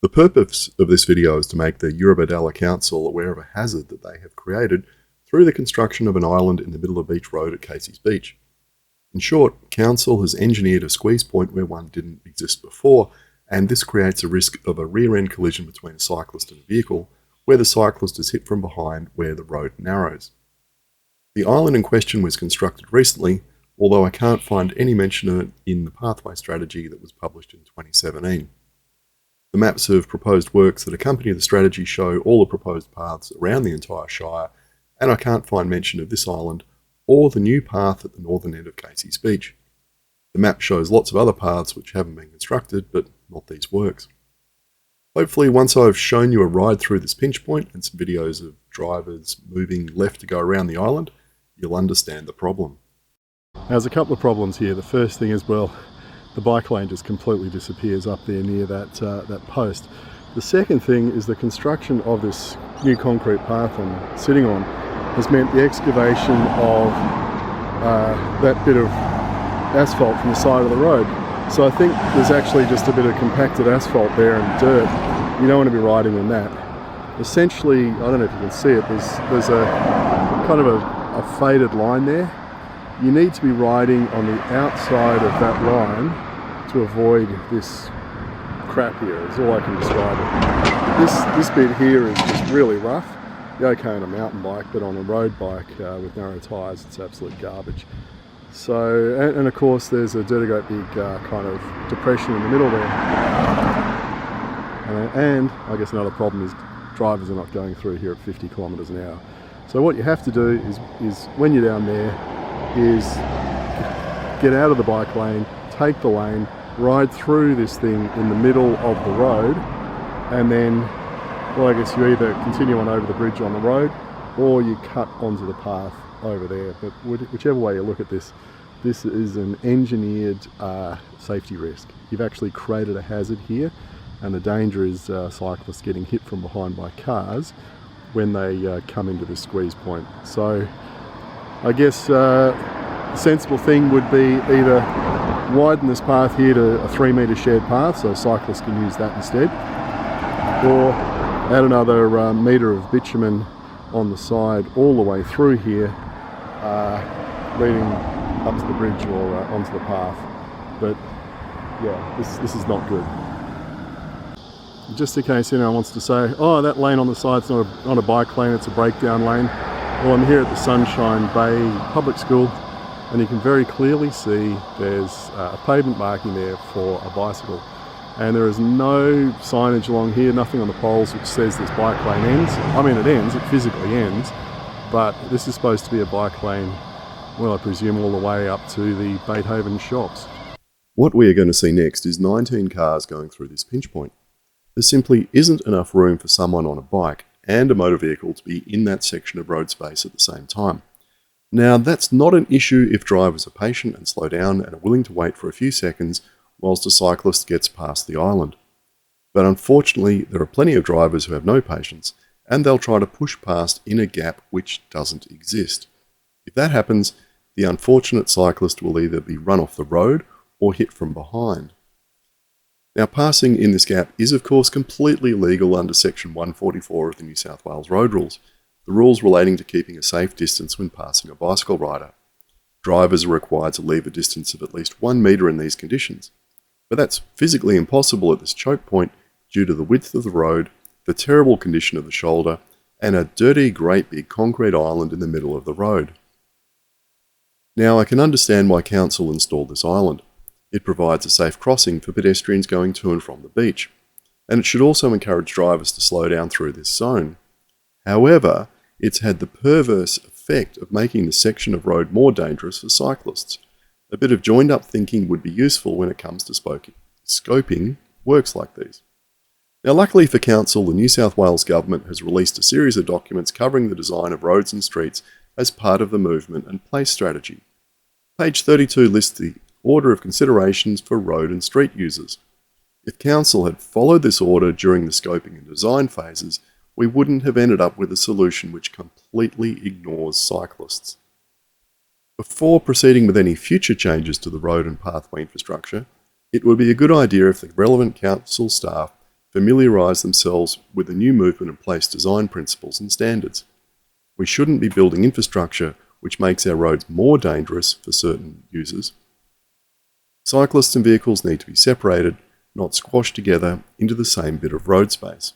The purpose of this video is to make the Eurobodalla Council aware of a hazard that they have created through the construction of an island in the middle of Beach Road at Casey's Beach. In short, Council has engineered a squeeze point where one didn't exist before, and this creates a risk of a rear-end collision between a cyclist and a vehicle, where the cyclist is hit from behind where the road narrows. The island in question was constructed recently, although I can't find any mention of it in the pathway strategy that was published in 2017. The maps of proposed works that accompany the strategy show all the proposed paths around the entire Shire, and I can't find mention of this island or the new path at the northern end of Casey's Beach. The map shows lots of other paths which haven't been constructed, but not these works. Hopefully, once I've shown you a ride through this pinch point and some videos of drivers moving left to go around the island, you'll understand the problem. Now, there's a couple of problems here. The first thing is, well, the bike lane just completely disappears up there near that post. The second thing is the construction of this new concrete path I'm sitting on has meant the excavation of that bit of asphalt from the side of the road. So I think there's actually just a bit of compacted asphalt there and dirt. You don't want to be riding on that. Essentially, I don't know if you can see it, there's a kind of a faded line there. You need to be riding on the outside of that line to avoid this crap here, is all I can describe it. This bit here is just really rough. You're okay on a mountain bike, but on a road bike with narrow tyres, it's absolute garbage. So, and of course there's a dirty great big kind of depression in the middle there. And I guess another problem is drivers are not going through here at 50 kilometres an hour. So what you have to do is when you're down there, is get out of the bike lane, take the lane, ride through this thing in the middle of the road, and then, well, I guess you either continue on over the bridge on the road or you cut onto the path over there. But whichever way you look at this, this is an engineered safety risk. You've actually created a hazard here, and the danger is cyclists getting hit from behind by cars when they come into this squeeze point. So I guess the sensible thing would be either widen this path here to a 3 metre shared path so cyclists can use that instead, or add another metre of bitumen on the side all the way through here, leading up to the bridge or onto the path. But yeah, this is not good. Just in case anyone wants to say, oh, that lane on the side's not a bike lane, it's a breakdown lane. Well, I'm here at the Sunshine Bay Public School, and you can very clearly see there's a pavement marking there for a bicycle. And there is no signage along here, nothing on the poles which says this bike lane ends. I mean, it ends, it physically ends, but this is supposed to be a bike lane, well, I presume all the way up to the Batemans shops. What we are going to see next is 19 cars going through this pinch point. There simply isn't enough room for someone on a bike and a motor vehicle to be in that section of road space at the same time. Now, that's not an issue if drivers are patient and slow down and are willing to wait for a few seconds whilst a cyclist gets past the island. But unfortunately, there are plenty of drivers who have no patience, and they'll try to push past in a gap which doesn't exist. If that happens, the unfortunate cyclist will either be run off the road or hit from behind. Now, passing in this gap is of course completely illegal under section 144 of the New South Wales Road Rules, the rules relating to keeping a safe distance when passing a bicycle rider. Drivers are required to leave a distance of at least 1 metre in these conditions, but that's physically impossible at this choke point due to the width of the road, the terrible condition of the shoulder, and a dirty great big concrete island in the middle of the road. Now, I can understand why Council installed this island. It provides a safe crossing for pedestrians going to and from the beach, and it should also encourage drivers to slow down through this zone. However, it's had the perverse effect of making the section of road more dangerous for cyclists. A bit of joined-up thinking would be useful when it comes to scoping works like these. Now, luckily for Council, the New South Wales Government has released a series of documents covering the design of roads and streets as part of the movement and place strategy. Page 32 lists the order of considerations for road and street users. If Council had followed this order during the scoping and design phases, we wouldn't have ended up with a solution which completely ignores cyclists. Before proceeding with any future changes to the road and pathway infrastructure, it would be a good idea if the relevant Council staff familiarise themselves with the new movement and place design principles and standards. We shouldn't be building infrastructure which makes our roads more dangerous for certain users. Cyclists and vehicles need to be separated, not squashed together into the same bit of road space.